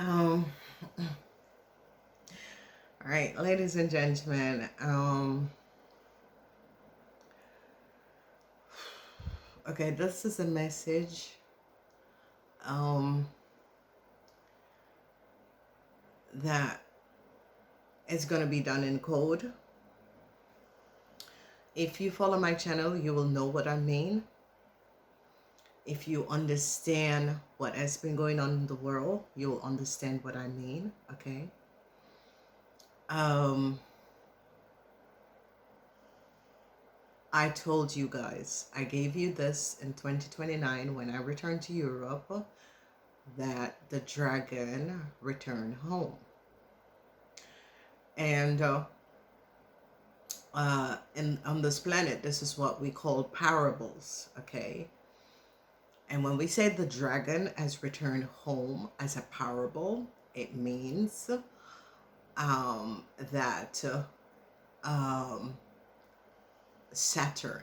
All right, ladies and gentlemen. Okay, this is a message that is going to be done in code. If you follow my channel, you will know what I mean. If you understand what has been going on in the world, you'll understand what I mean. Okay. I told you guys, I gave you this in 2029 when I returned to Europe, that the dragon returned home. And on this planet, this is what we call parables, okay? And when we say the dragon has returned home as a parable, it means that Saturn,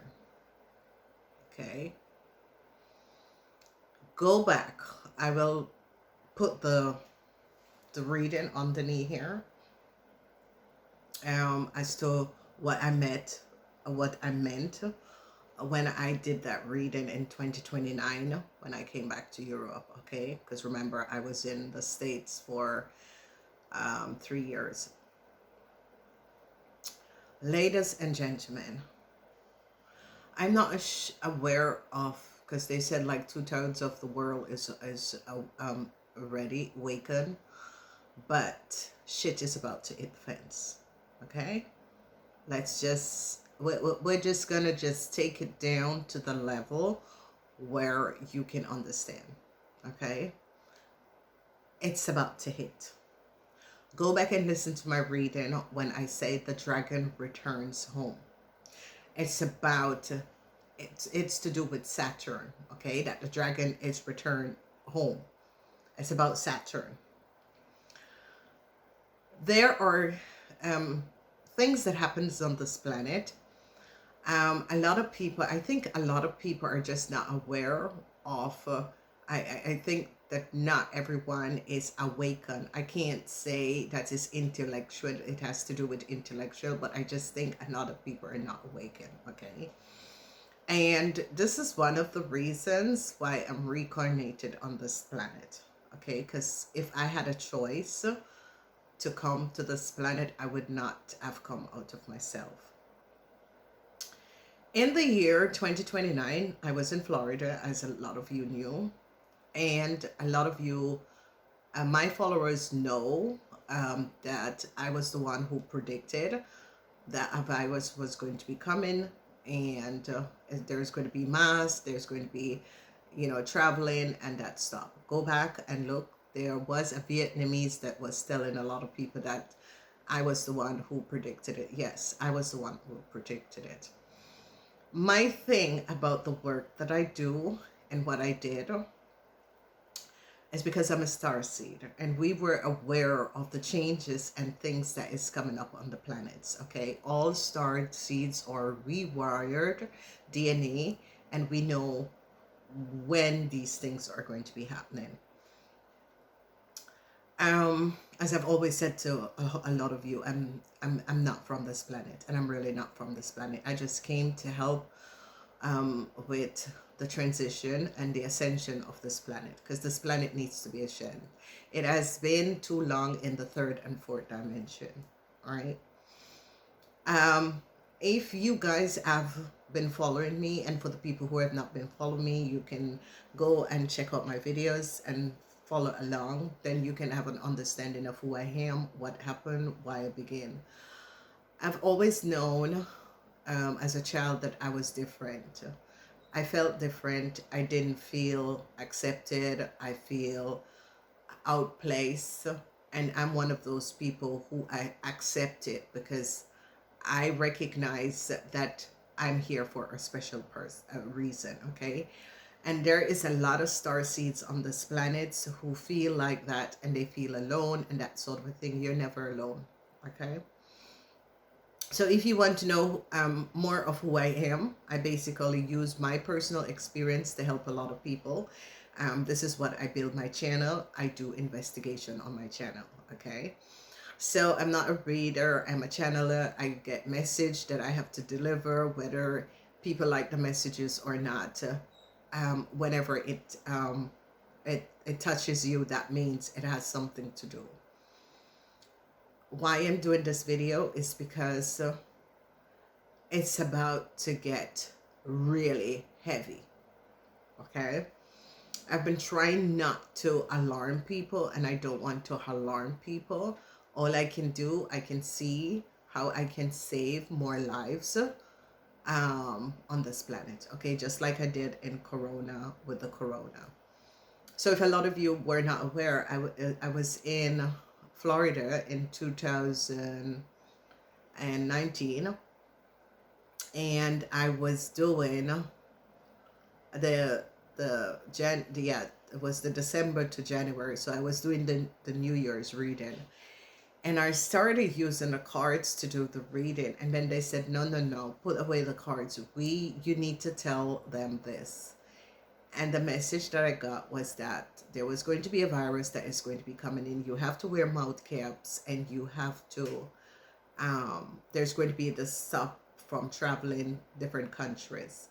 okay? Go back. I will put the reading underneath here as to what I meant when I did that reading in 2029 when I came back to Europe, okay? Because remember, I was in the States for 3 years. Ladies and gentlemen, I'm not aware of, because they said like 2/3 of the world is already awakened, but shit is about to hit the fence, okay? Let's just, we're just gonna just take it down to the level where you can understand, okay? It's about to hit. Go back and listen to my reading when I say the dragon returns home. It's about, it's to do with Saturn, okay? That the dragon is returned home. It's about Saturn. There are things that happens on this planet. A lot of people, I think a lot of people are just not aware of, I think that not everyone is awakened. I can't say that it's intellectual, it has to do with intellectual, but I just think a lot of people are not awakened, okay? And this is one of the reasons why I'm reincarnated on this planet, okay? Because if I had a choice to come to this planet, I would not have come out of myself. In the year 2029, I was in Florida, as a lot of you knew. And a lot of you, my followers know that I was the one who predicted that a virus was going to be coming, and there's going to be mass, there's going to be, you know, traveling and that stuff. Go back and look. There was a Vietnamese that was telling a lot of people that I was the one who predicted it. Yes, I was the one who predicted it. My thing about the work that I do and what I did is because I'm a starseed, and we were aware of the changes and things that is coming up on the planets, okay? All star seeds are rewired DNA, and we know when these things are going to be happening. As I've always said to a lot of you, I'm not from this planet, and I'm really not from this planet. I just came to help with the transition and the ascension of this planet, because this planet needs to be ascended. It has been too long in the 3rd and 4th dimension. All right. If you guys have been following me, and for the people who have not been following me, you can go and check out my videos and follow along. Then you can have an understanding of who I am, what happened, why I began. I've always known as a child that I was different. I felt different. I didn't feel accepted. I feel outplaced. And I'm one of those people who I accept it, because I recognize that I'm here for a special reason, okay? And there is a lot of star seeds on this planet who feel like that, and they feel alone and that sort of a thing. You're never alone, okay? So if you want to know more of who I am, I basically use my personal experience to help a lot of people. This is what I build my channel. I do investigation on my channel, okay? So I'm not a reader, I'm a channeler. I get message that I have to deliver, whether people like the messages or not. Whenever it touches you, that means it has something to do. Why I'm doing this video is because it's about to get really heavy, okay? I've been trying not to alarm people, and I don't want to alarm people. All I can do, I can see how I can save more lives on this planet, okay? Just like I did in Corona with the Corona. So if a lot of you were not aware, I was in Florida in 2019, and I was doing it was the December to January, so I was doing the New Year's reading, and I started using the cards to do the reading, and then they said, no, put away the cards, you need to tell them this. And the message that I got was that there was going to be a virus that is going to be coming in. You have to wear mouth caps, and you have to there's going to be the stop from traveling different countries.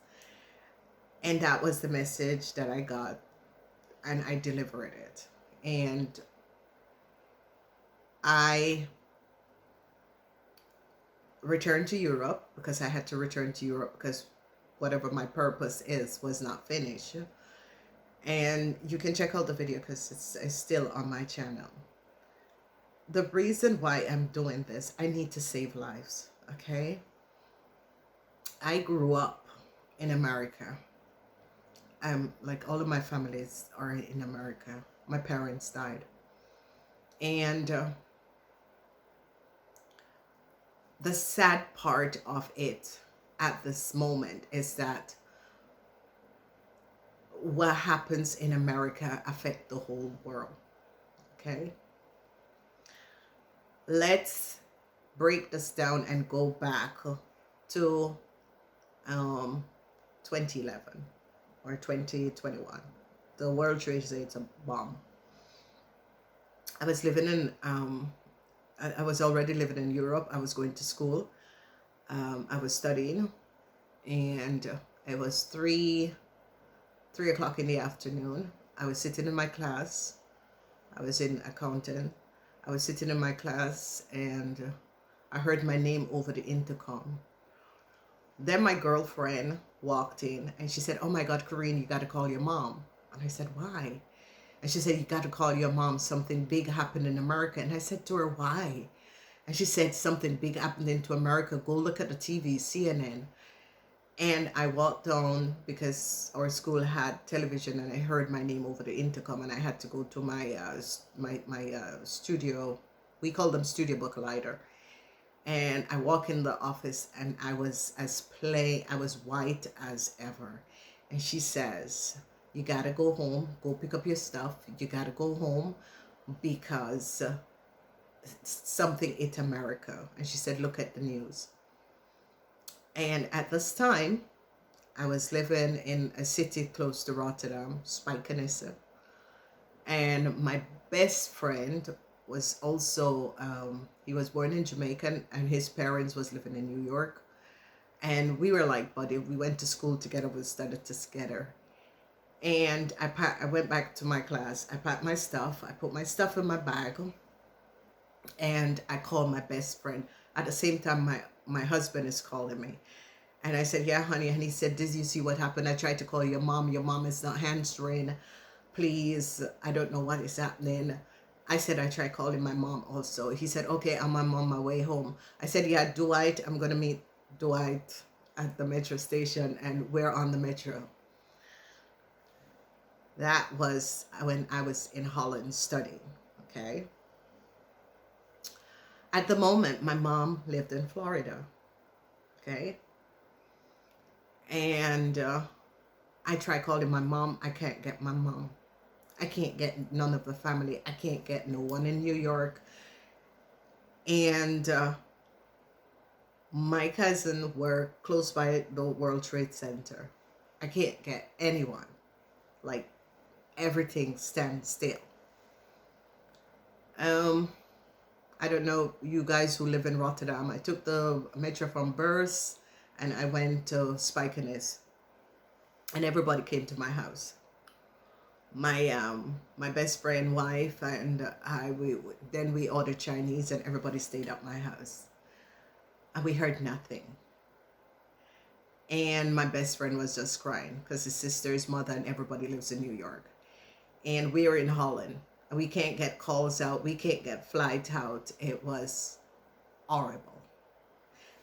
And that was the message that I got, and I delivered it. And I returned to Europe because I had to return to Europe because whatever my purpose was not finished. And you can check out the video because it's still on my channel. The reason why I'm doing this, I need to save lives, okay? I grew up in America. Like all of my families are in America. My parents died. And the sad part of it at this moment is that what happens in America affects the whole world, okay? Let's break this down and go back to 2011 or 2021. The World Trade Center bomb. I was living in I was already living in Europe. I was going to school. I was studying, and it was 3 o'clock in the afternoon. I was sitting in my class. I was in accounting. I was sitting in my class, and I heard my name over the intercom. Then my girlfriend walked in, and she said, "Oh my God, Corinne, you got to call your mom." And I said, "Why?" And she said, "You got to call your mom. Something big happened in America." And I said to her, "Why?" And she said, "Something big happened into America. Go look at the TV, CNN." And I walked down because our school had television, and I heard my name over the intercom, and I had to go to my studio. We call them studio book lighter. And I walk in the office, and I was I was white as ever. And she says, "You gotta go home, go pick up your stuff. You gotta go home because something hit America." And she said, "Look at the news." And at this time, I was living in a city close to Rotterdam, Spijkenisse. And my best friend was also, he was born in Jamaica, and his parents was living in New York. And we were like buddy. We went to school together. We studied together. And I went back to my class. I packed my stuff. I put my stuff in my bag. And I called my best friend. At the same time, my husband is calling me. And I said, "Yeah, honey." And he said, "Did you see what happened? I tried to call your mom. Your mom is not answering. Please, I don't know what is happening." I said, "I tried calling my mom also." He said, "Okay, I'm on my way home." I said, "Yeah, Dwight, I'm going to meet Dwight at the metro station." And we're on the metro. That was when I was in Holland studying, okay? At the moment, my mom lived in Florida, okay? And I try calling my mom. I can't get my mom. I can't get none of the family. I can't get no one in New York. And my cousin were close by the World Trade Center. I can't get anyone. Like, everything stands still. I don't know, you guys who live in Rotterdam, I took the metro from Beurs and I went to Spijkenis, and everybody came to my house. My best friend wife and then we ordered Chinese, and everybody stayed at my house, and we heard nothing. And my best friend was just crying because his sister's mother and everybody lives in New York, and we are in Holland, and we can't get calls out, we can't get flights out. It was horrible.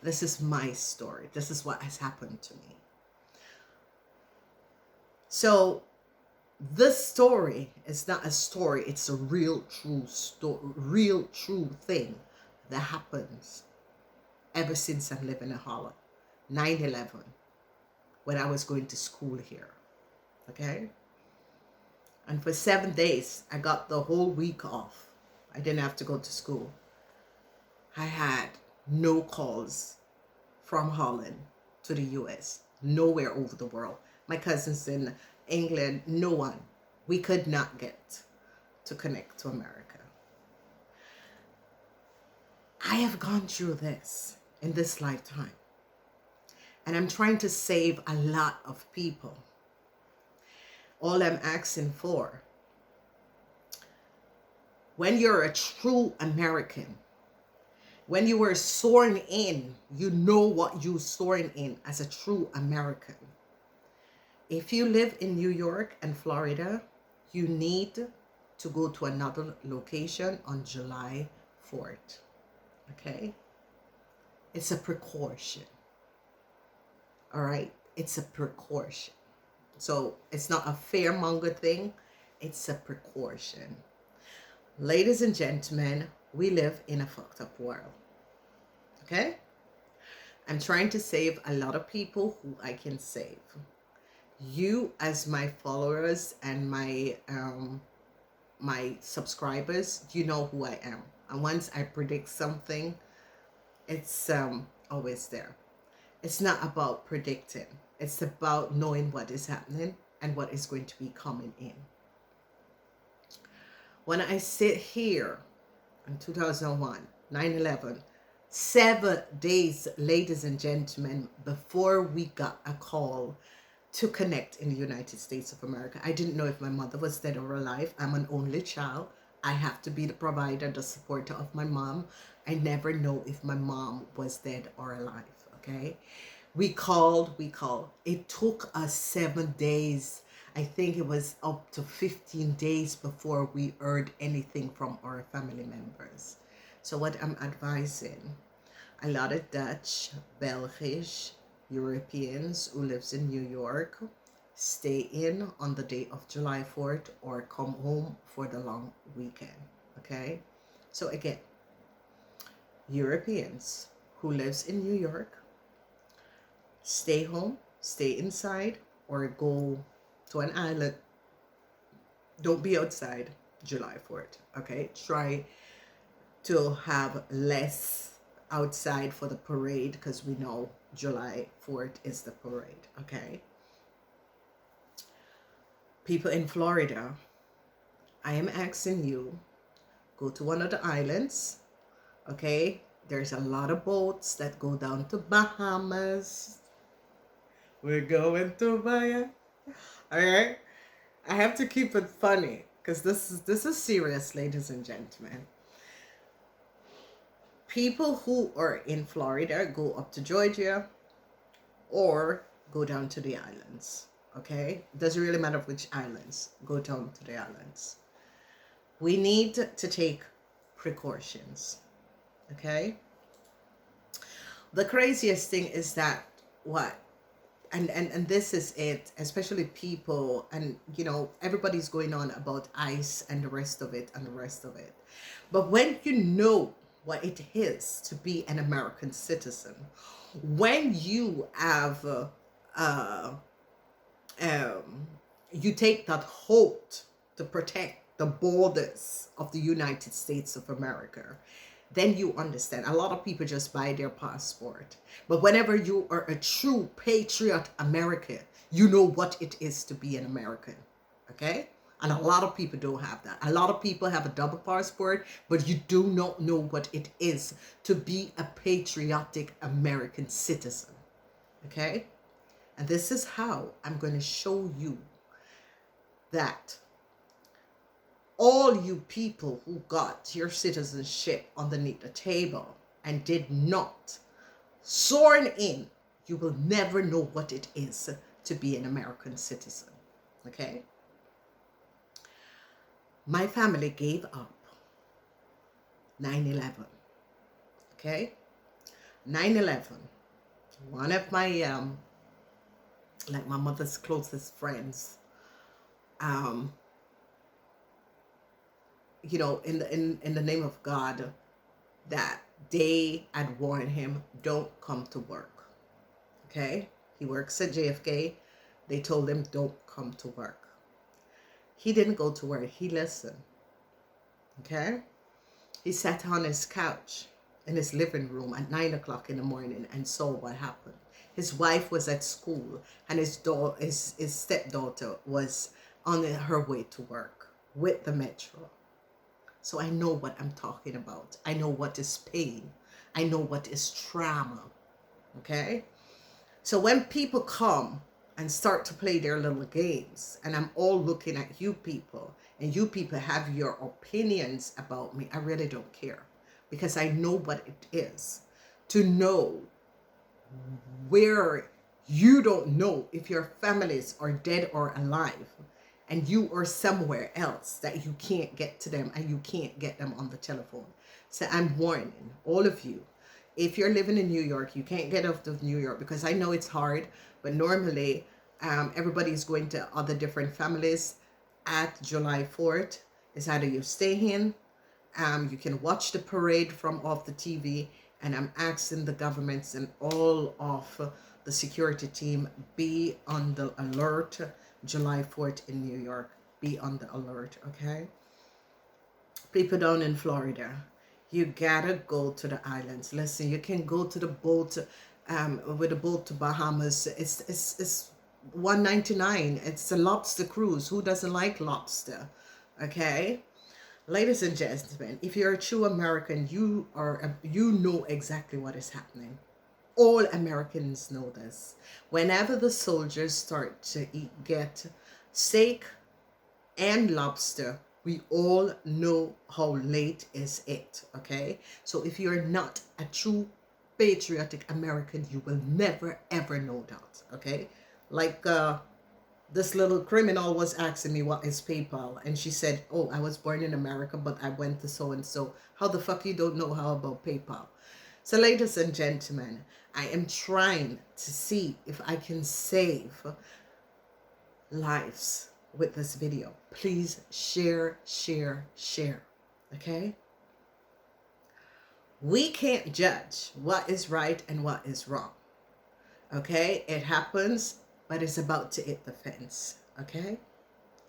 This is my story. This is what has happened to me. So this story is not a story, it's a real true story, real true thing that happens ever since I'm living in Holland. 9/11, when I was going to school here, okay? And for 7 days, I got the whole week off. I didn't have to go to school. I had no calls from Holland to the US, nowhere over the world. My cousins in England, no one. We could not get to connect to America. I have gone through this in this lifetime, and I'm trying to save a lot of people. All I'm asking for, when you're a true American, when you were soaring in, you know what you're soaring in as a true American. If you live in New York and Florida, you need to go to another location on July 4th, okay? It's a precaution, all right? It's a precaution. So it's not a fearmonger thing, it's a precaution. Ladies and gentlemen, we live in a fucked up world, okay? I'm trying to save a lot of people who I can save. You as my followers and my subscribers, you know who I am. And once I predict something, it's always there. It's not about predicting. It's about knowing what is happening and what is going to be coming in. When I sit here in 2001, 9/11, 7 days, ladies and gentlemen, before we got a call to connect in the United States of America. I didn't know if my mother was dead or alive. I'm an only child. I have to be the provider, the supporter of my mom. I never know if my mom was dead or alive, okay? We called. It took us 7 days. I think it was up to 15 days before we heard anything from our family members. So what I'm advising, a lot of Dutch, Belgisch, Europeans who lives in New York, stay in on the day of July 4th or come home for the long weekend, okay? So again, Europeans who lives in New York, stay home, stay inside, or go to an island. Don't be outside July 4th, okay? Try to have less outside for the parade, because we know July 4th is the parade, okay? People in Florida, I am asking you, go to one of the islands, okay? There's a lot of boats that go down to Bahamas. We're going to Bahia, all right? I have to keep it funny because this is serious, ladies and gentlemen. People who are in Florida go up to Georgia or go down to the islands, okay? It doesn't really matter which islands. Go down to the islands. We need to take precautions, okay? The craziest thing is that and this is it, especially people, and you know, everybody's going on about ICE and the rest of it. But when you know what it is to be an American citizen, when you have you take that oath to protect the borders of the United States of America, then you understand. A lot of people just buy their passport. But whenever you are a true patriot American, you know what it is to be an American, okay? And a lot of people don't have that. A lot of people have a double passport, but you do not know what it is to be a patriotic American citizen. Okay? And this is how I'm going to show you that all you people who got your citizenship underneath the table and did not sworn in, you will never know what it is to be an American citizen. Okay? My family gave up 9/11. Okay? 9/11. One of my like my mother's closest friends, you know, in the name of God, that they had warned him, don't come to work. Okay? He works at JFK. They told him, don't come to work. He didn't go to work. He listened. Okay? He sat on his couch in his living room at 9 o'clock in the morning and saw what happened. His wife was at school, and his stepdaughter was on her way to work with the metro. So I know what I'm talking about. I know what is pain. I know what is trauma. Okay? So when people come and start to play their little games, and I'm all looking at you people, and you people have your opinions about me, I really don't care, because I know what it is to know where you don't know if your families are dead or alive, and you are somewhere else that you can't get to them and you can't get them on the telephone. So I'm warning all of you, if you're living in New York, you can't get out of New York, because I know it's hard, but normally everybody's going to other different families at July 4th. It's either you stay in, you can watch the parade from off the TV, and I'm asking the governments and all of the security team, be on the alert. July 4th in New York, be on the alert, okay? People down in Florida, you gotta go to the islands. Listen, you can go to the boat, with a boat to Bahamas. It's $1.99. It's a lobster cruise. Who doesn't like lobster? Okay, ladies and gentlemen, if you're a true American, you know exactly what is happening. All Americans know this. Whenever the soldiers start to get steak and lobster, we all know how late is it, okay? So if you're not a true patriotic American, you will never ever know that, okay? Like this little criminal was asking me what is PayPal, and she said, oh, I was born in America, but I went to so and so. How the fuck you don't know how about PayPal? So ladies and gentlemen, I am trying to see if I can save lives with this video. Please share, share, share, okay? We can't judge what is right and what is wrong, okay? It happens, but it's about to hit the fence, okay?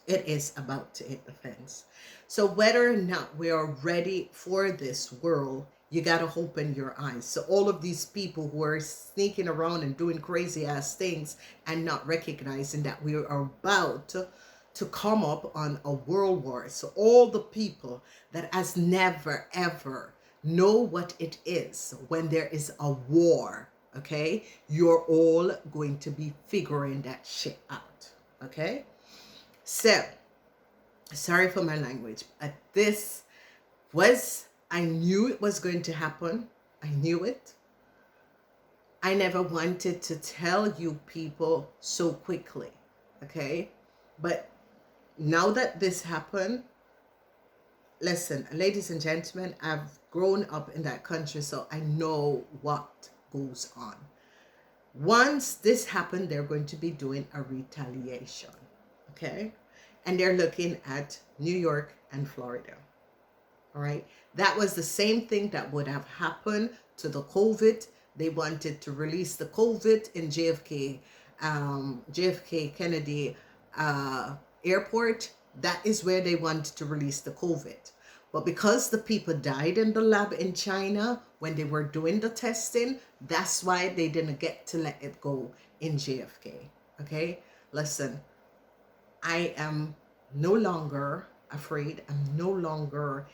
It is about to hit the fence. So whether or not we are ready for this world, you got to open your eyes. So all of these people who are sneaking around and doing crazy ass things and not recognizing that we are about to come up on a world war. So all the people that has never ever know what it is when there is a war, okay? You're all going to be figuring that shit out, okay? So, sorry for my language, but this was, I knew it was going to happen. I knew it. I never wanted to tell you people so quickly, okay? But now that this happened, listen, ladies and gentlemen, I've grown up in that country, so I know what goes on. Once this happened, they're going to be doing a retaliation, okay? And they're looking at New York and Florida, all right? That was the same thing that would have happened to the COVID. They wanted to release the COVID in JFK Kennedy airport. That is where they wanted to release the COVID. But because the people died in the lab in China when they were doing the testing, that's why they didn't get to let it go in JFK, okay? Listen, I am no longer afraid. I'm no longer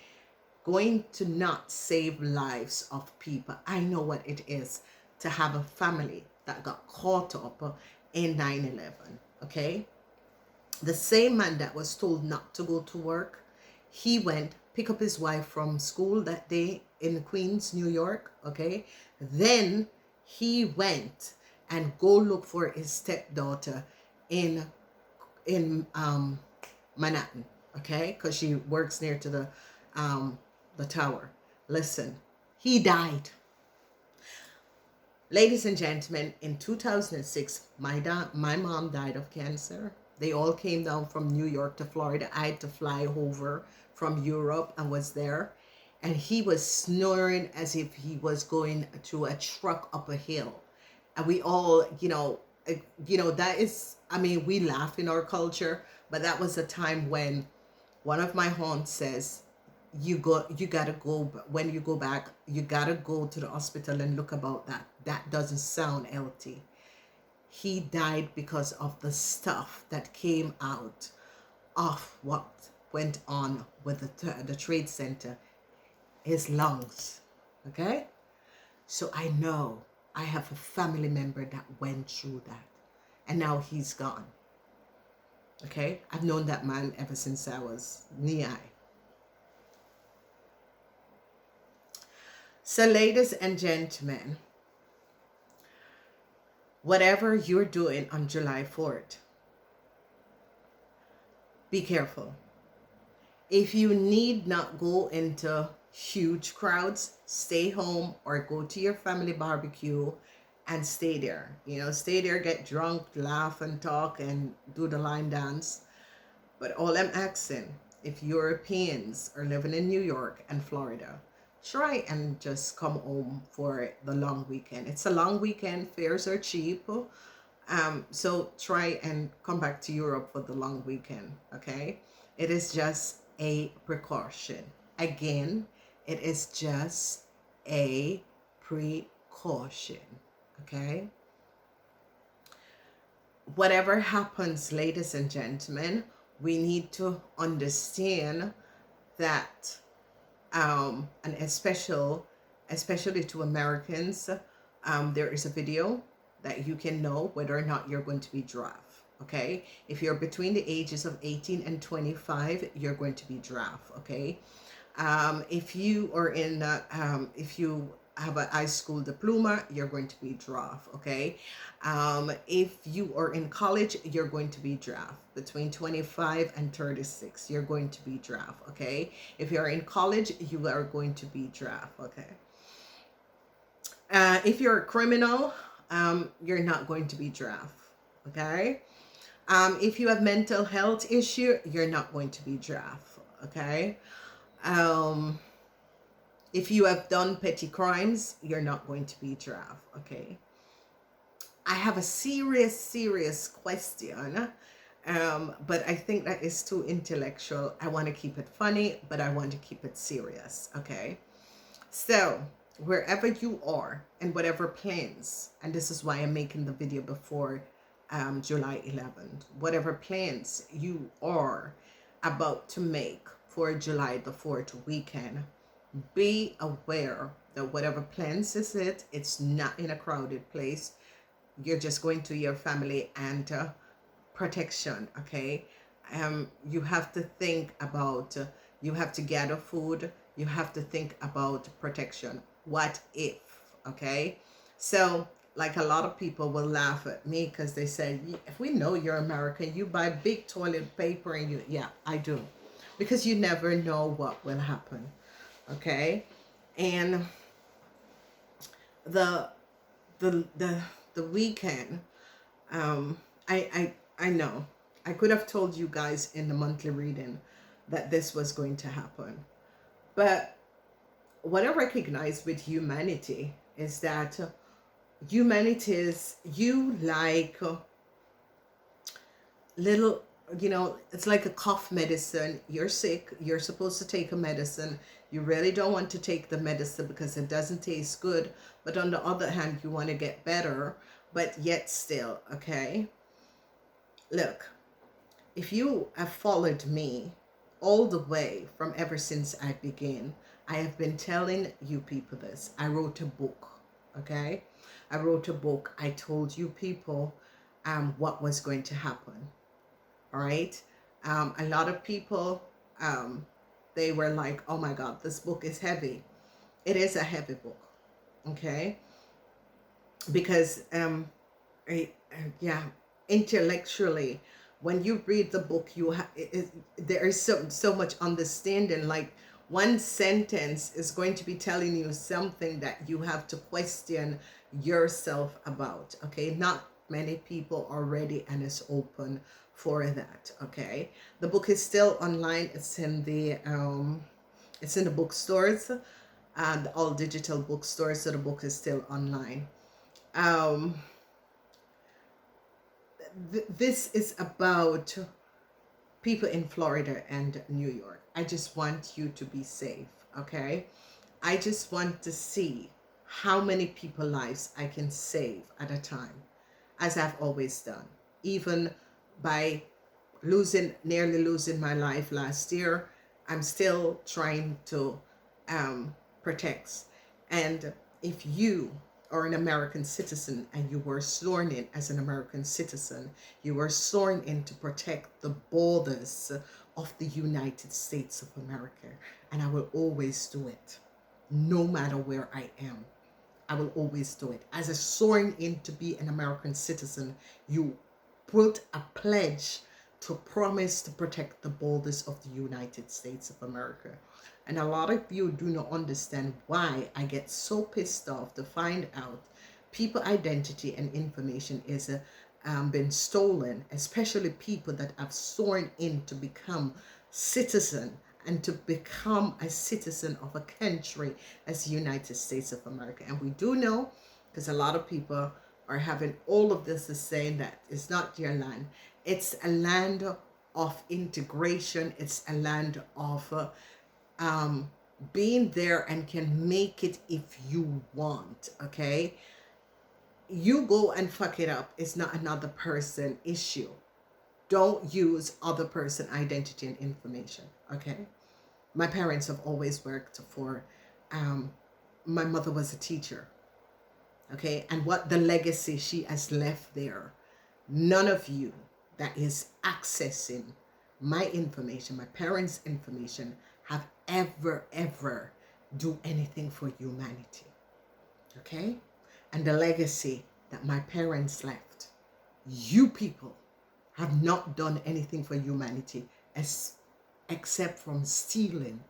going to not save lives of people. I know what it is to have a family that got caught up in 9/11. Okay, the same man that was told not to go to work, he went pick up his wife from school that day in Queens, New York. Okay, then he went and go look for his stepdaughter in Manhattan. Okay, because she works near to the tower. Listen, he died. Ladies and gentlemen, in 2006, my mom died of cancer. They all came down from New York to Florida. I had to fly over from Europe and was there. And he was snoring as if he was going to a truck up a hill. And we all, that is, I mean, we laugh in our culture, but that was a time when one of my aunts says, you gotta go, when you go back, you gotta go to the hospital and look about that. That doesn't sound healthy. He died because of the stuff that came out of what went on with the trade center, his lungs. Okay, so I know I have a family member that went through that, and now he's gone. Okay, I've known that man ever since I was knee-high. So ladies and gentlemen, whatever you're doing on July 4th, be careful. If you need not go into huge crowds, stay home or go to your family barbecue and stay there. Stay there, get drunk, laugh and talk and do the line dance. But all I'm asking, if Europeans are living in New York and Florida, try and just come home for the long weekend. It's a long weekend, fares are cheap. So try and come back to Europe for the long weekend, okay? It is just a precaution. Again, it is just a precaution, okay? Whatever happens, ladies and gentlemen, we need to understand that and especially to Americans, there is a video that you can know whether or not you're going to be drafted. Okay, if you're between the ages of 18 and 25, you're going to be drafted. Okay, if you are in if you have a high school diploma, you're going to be drafted. Okay, if you are in college, you're going to be drafted. Between 25 and 36, you're going to be drafted. Okay, if you're in college, you are going to be drafted. Okay, if you're a criminal, you're not going to be drafted. Okay, if you have mental health issue, you're not going to be drafted. Okay, if you have done petty crimes, you're not going to be drafted. Okay, I have a serious question, but I think that is too intellectual. I want to keep it funny, but I want to keep it serious. Okay, so wherever you are and whatever plans, and this is why I'm making the video before July 11th, whatever plans you are about to make for July the 4th weekend, be aware that whatever plans is it's not in a crowded place. You're just going to your family and protection. Okay, you have to think about you have to gather food, you have to think about protection. What if? Okay, so like a lot of people will laugh at me because they say, if we know you're American, you buy big toilet paper and you, yeah, I do, because you never know what will happen. Okay, and the weekend, I know I could have told you guys in the monthly reading that this was going to happen, but what I recognize with humanity is that humanity is, you like little, it's like a cough medicine. You're sick, you're supposed to take a medicine. You really don't want to take the medicine because it doesn't taste good, but on the other hand, you want to get better, but yet still. Okay, look, if you have followed me all the way from ever since I began, I have been telling you people this. I wrote a book, okay? I wrote a book. I told you people what was going to happen, all right? A lot of people, they were like, oh my God, this book is heavy. It is a heavy book, okay? Because, yeah, intellectually, when you read the book, there is so much understanding. Like, one sentence is going to be telling you something that you have to question yourself about, okay? Not many people are ready and is open for that, okay? The book is still online. It's in the bookstores and all digital bookstores, so the book is still online. This is about people in Florida and New York. I just want you to be safe, okay? I just want to see how many people's lives I can save at a time, as I've always done. Even by nearly losing my life last year, I'm still trying to protect. And if you are an American citizen and you were sworn in as an American citizen, you were sworn in to protect the borders of the United States of America. And I will always do it, no matter where I am. I will always do it. As a sworn in to be an American citizen, you put a pledge to promise to protect the borders of the United States of America. And a lot of you do not understand why I get so pissed off to find out people identity and information is been stolen, especially people that have sworn in to become citizen and to become a citizen of a country as the United States of America. And we do know, because a lot of people are having all of this is saying that it's not your land. It's a land of integration. It's a land of being there and can make it if you want, okay? You go and fuck it up. It's not another person issue. Don't use other person identity and information, okay? My parents have always worked for, my mother was a teacher, okay? And what the legacy she has left there, none of you that is accessing my information, my parents' information, have ever do anything for humanity, okay? And the legacy that my parents left, you people have not done anything for humanity except from stealing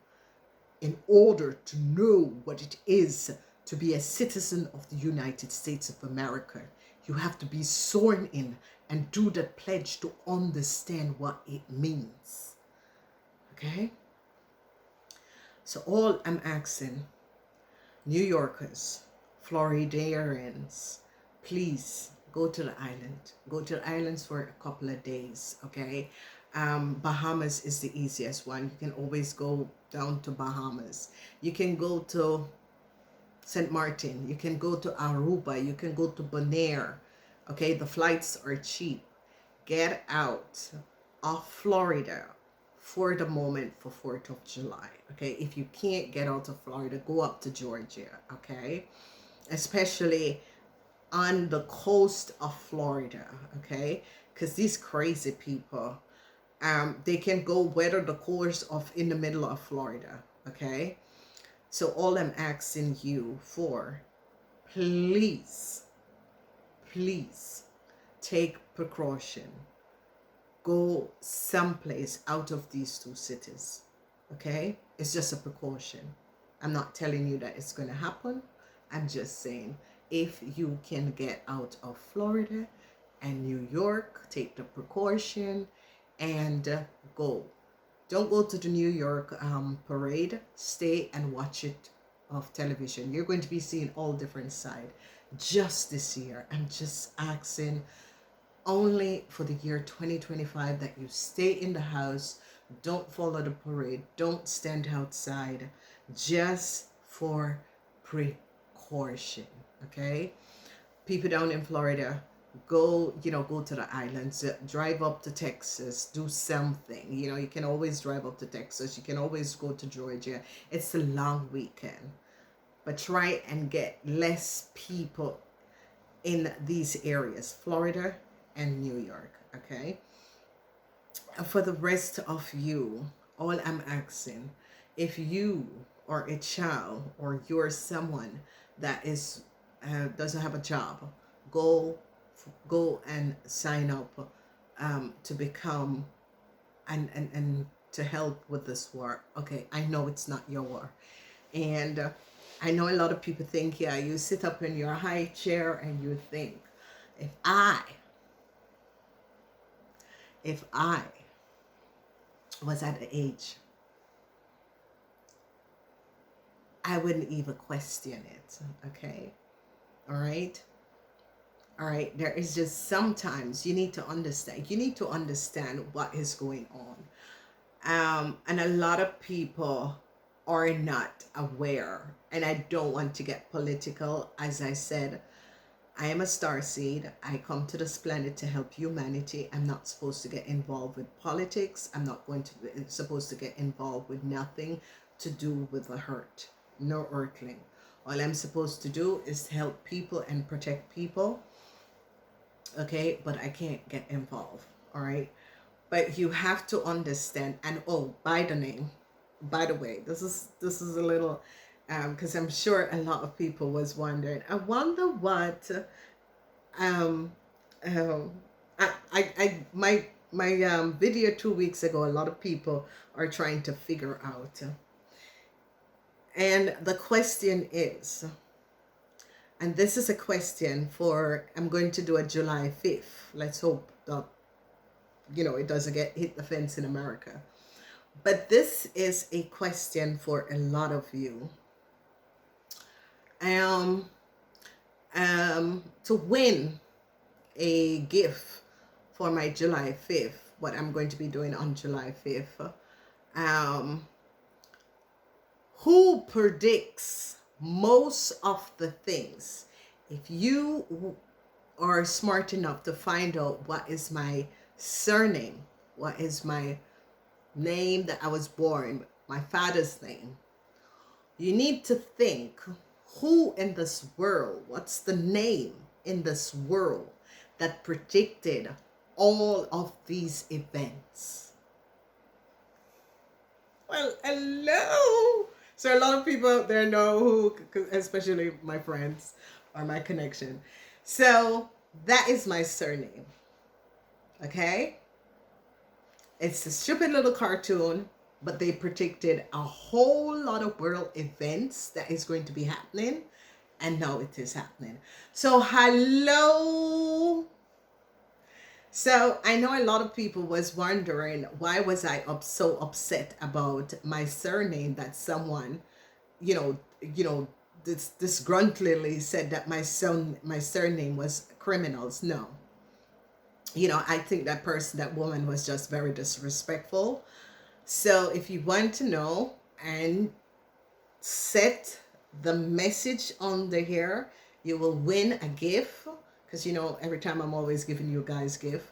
in order to know what it is to be a citizen of the United States of America. You have to be sworn in and do the pledge to understand what it means, okay? So all I'm asking, New Yorkers, Floridians, please go to the island. Go to the islands for a couple of days, okay? Bahamas is the easiest one. You can always go down to Bahamas. You can go to St. Martin. You can go to Aruba. You can go to Bonaire, okay? The flights are cheap. Get out of Florida for the moment for 4th of July, okay? If you can't get out of Florida, go up to Georgia, okay? Especially on the coast of Florida, okay? Because these crazy people, they can go weather the course of in the middle of Florida, okay? So all I'm asking you for, please take precaution. Go someplace out of these two cities, okay? It's just a precaution. I'm not telling you that it's going to happen. I'm just saying, if you can get out of Florida and New York, take the precaution and go. Don't go to the New York parade. Stay and watch it off television. You're going to be seeing all different sides. Just this year, I'm just asking only for the year 2025 that you stay in the house. Don't follow the parade. Don't stand outside. Just for precaution, okay? People down in Florida, Go, go to the islands, drive up to Texas, do something. You can always drive up to Texas. You can always go to Georgia. It's a long weekend, but try and get less people in these areas, Florida and New York, okay? And for the rest of you, all I'm asking, if you are a child or you're someone that is doesn't have a job, go and sign up to become and to help with this war. Okay, I know it's not your war, and I know a lot of people think, yeah, you sit up in your high chair and you think, if I was at the age, I wouldn't even question it. Okay, all right. All right, there is just sometimes you need to understand. You need to understand what is going on. And a lot of people are not aware. And I don't want to get political. As I said, I am a starseed. I come to this planet to help humanity. I'm not supposed to get involved with politics. I'm not supposed to get involved with nothing to do with the hurt. No earthling. All I'm supposed to do is help people and protect people. Okay, but I can't get involved. All right, but you have to understand. And oh, by the way, this is a little because I'm sure a lot of people was wondering, I wonder what my video 2 weeks ago, a lot of people are trying to figure out, and the question is, and this is a question for, I'm going to do a July 5th. Let's hope that, it doesn't hit the fence in America. But this is a question for a lot of you. To win a gift for my July 5th, what I'm going to be doing on July 5th, who predicts most of the things? If you are smart enough to find out what is my surname, what is my name that I was born, my father's name, you need to think, who in this world, what's the name in this world that predicted all of these events? Well, hello. So a lot of people out there know who, especially my friends or my connection. So that is my surname. Okay? It's a stupid little cartoon, but they predicted a whole lot of world events that is going to be happening. And now it is happening. So hello. So I know a lot of people was wondering, why was I so upset about my surname, that someone, disgruntlingly said that my surname was criminals. No. I think that woman was just very disrespectful. So if you want to know and set the message on the hair, you will win a gift. Because, every time I'm always giving you guys gift.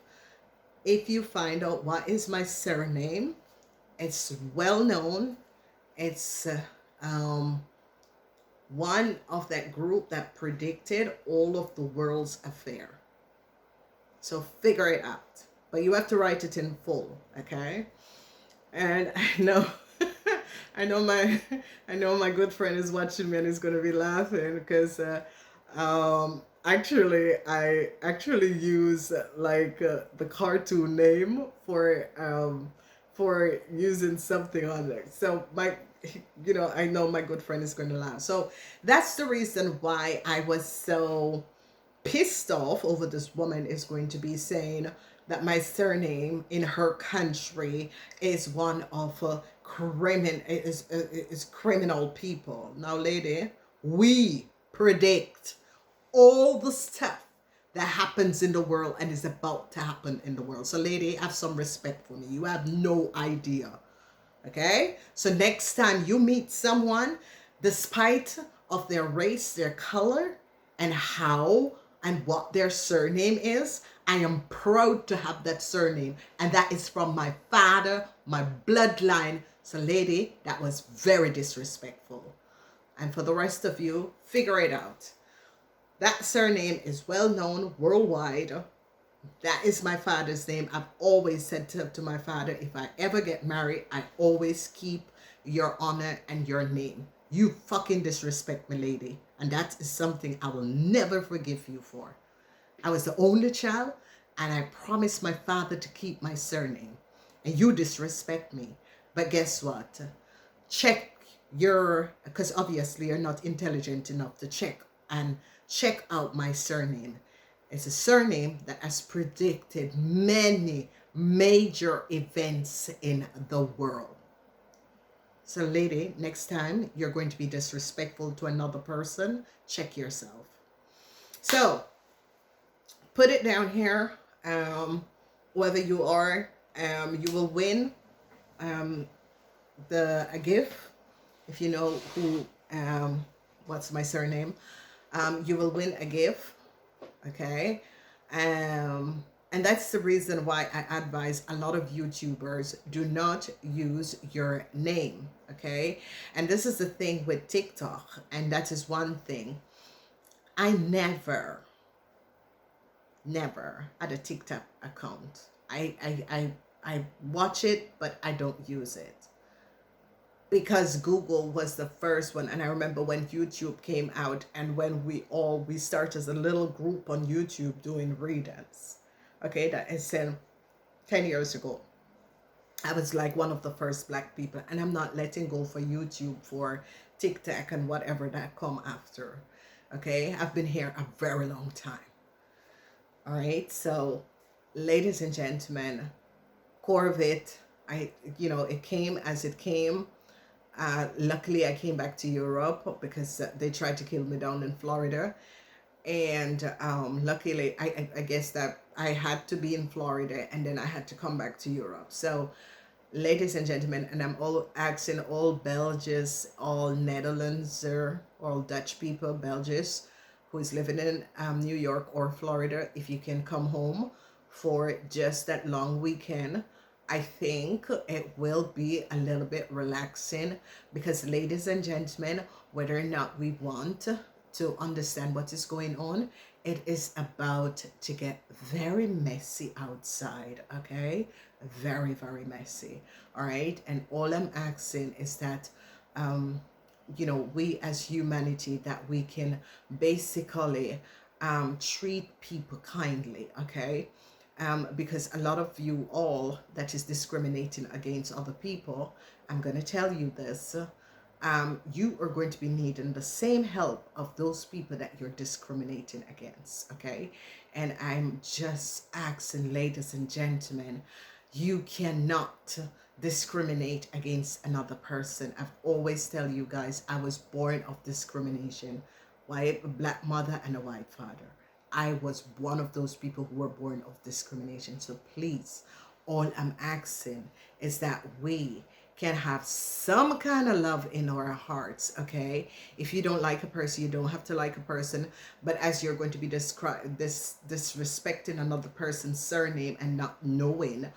If you find out what is my surname, it's well known. It's one of that group that predicted all of the world's affair. So figure it out. But you have to write it in full, okay? And I know I know my good friend is watching me and is gonna be laughing because actually, I use the cartoon name for using something on there. So I know my good friend is going to laugh. So that's the reason why I was so pissed off over this woman is going to be saying that my surname in her country is one of criminal people. Now, lady, we predict all the stuff that happens in the world and is about to happen in the world. So lady, have some respect for me. You have no idea. Okay? So next time you meet someone, despite of their race, their color, and how and what their surname is, I am proud to have that surname. And that is from my father, my bloodline. So lady, that was very disrespectful. And for the rest of you, figure it out. That surname is well known worldwide. That is my father's name. I've always said to my father, if I ever get married, I always keep your honor and your name. You fucking disrespect me, lady. And that is something I will never forgive you for. I was the only child, and I promised my father to keep my surname. And you disrespect me. But guess what? Check because obviously you're not intelligent enough to check out my surname. It's a surname that has predicted many major events in the world. So lady, next time you're going to be disrespectful to another person, check yourself. So put it down here. Whether you are, you will win a gift. If you know who, what's my surname, you will win a gift. Okay. And that's the reason why I advise a lot of YouTubers do not use your name. Okay. And this is the thing with TikTok. And that is one thing. I never had a TikTok account. I watch it, but I don't use it. Because Google was the first one. And I remember when YouTube came out and when we started as a little group on YouTube doing readings. Okay, that is 10 years ago. I was like one of the first black people, and I'm not letting go for YouTube for TikTok and whatever that come after. Okay, I've been here a very long time. All right, so ladies and gentlemen, core of it, it came as it came. Luckily, I came back to Europe because they tried to kill me down in Florida. And luckily, I guess that I had to be in Florida and then I had to come back to Europe. So, ladies and gentlemen, and I'm all asking all Belgians, all Netherlands, all Dutch people, Belgians, who is living in New York or Florida, if you can come home for just that long weekend. I think it will be a little bit relaxing because, ladies and gentlemen, whether or not we want to understand what is going on, it is about to get very messy outside. Okay, very, very messy. All right, and all I'm asking is that we as humanity, that we can basically treat people kindly. Okay, because a lot of you all that is discriminating against other people, I'm going to tell you this, you are going to be needing the same help of those people that you're discriminating against. Okay, and I'm just asking, ladies and gentlemen, you cannot discriminate against another person. I've always tell you guys, I was born of discrimination. White, a black mother and a white father. I was one of those people who were born of discrimination. So please, all I'm asking is that we can have some kind of love in our hearts. Okay, if you don't like a person, you don't have to like a person, but as you're going to be disrespecting another person's surname and not knowing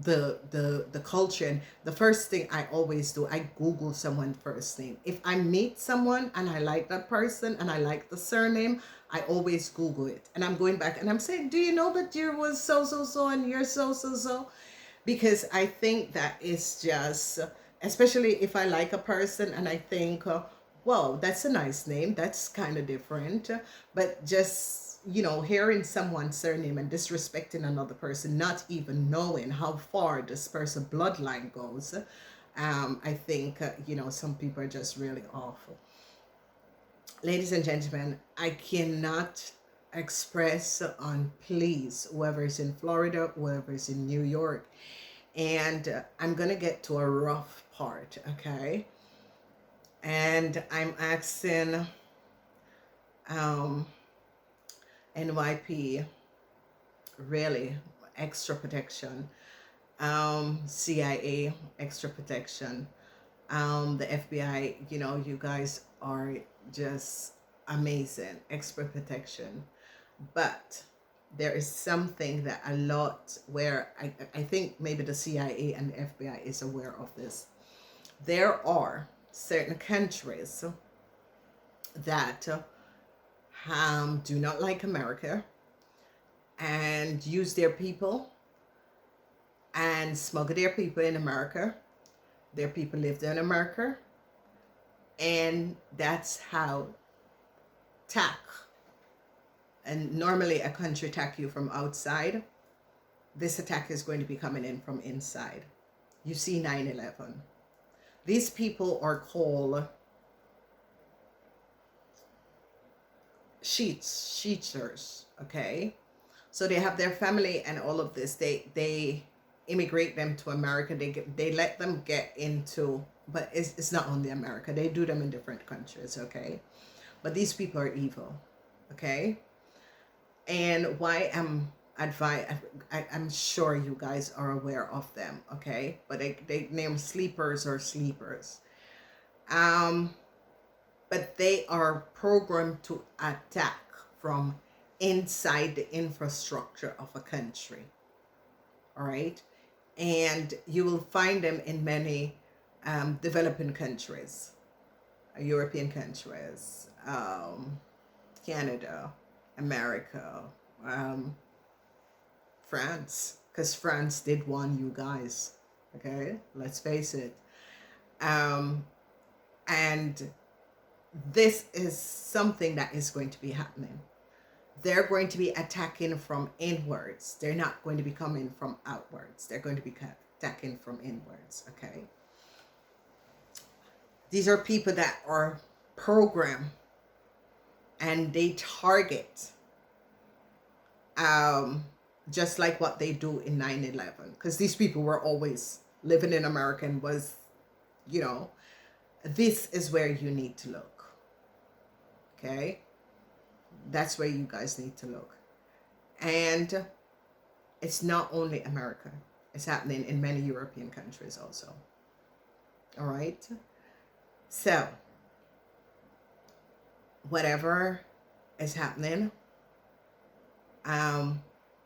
the culture. And the first thing I always do, I Google someone's first name. If I meet someone and I like that person and I like the surname, I always Google it, and I'm going back and I'm saying, do you know that you was so and you're so? Because I think that is just, especially if I like a person and I think, well, that's a nice name, that's kind of different. But just hearing someone's surname and disrespecting another person, not even knowing how far this person's bloodline goes, I think some people are just really awful. Ladies and gentlemen, I cannot express on, please, whoever is in Florida, whoever is in New York, and I'm gonna get to a rough part. Okay, and I'm asking NYP, really, extra protection, CIA, extra protection, the FBI, you guys are just amazing, expert protection. But there is something that a lot where I think maybe the CIA and the FBI is aware of this. There are certain countries that do not like America and use their people and smuggle their people in America. Their people live there in America, and that's how attack. And normally a country attack you from outside. This attack is going to be coming in from inside. You see 9/11. These people are called cheaters, okay? So they have their family and all of this. They immigrate them to America. They let them get into, but it's not only America. They do them in different countries, okay? But these people are evil, okay? And why I'm sure you guys are aware of them, okay? But they name sleepers or sleepers. But they are programmed to attack from inside the infrastructure of a country, all right? And you will find them in many developing countries, European countries, Canada, America, France, because France did warn you guys, okay? Let's face it. And this is something that is going to be happening. They're going to be attacking from inwards. They're not going to be coming from outwards. They're going to be attacking from inwards, okay? These are people that are programmed, and they target just like what they do in 9/11, because these people were always living in America and was, you know, this is where you need to look, okay? That's where you guys need to look. And it's not only America. It's happening in many European countries also. All right? So, whatever is happening,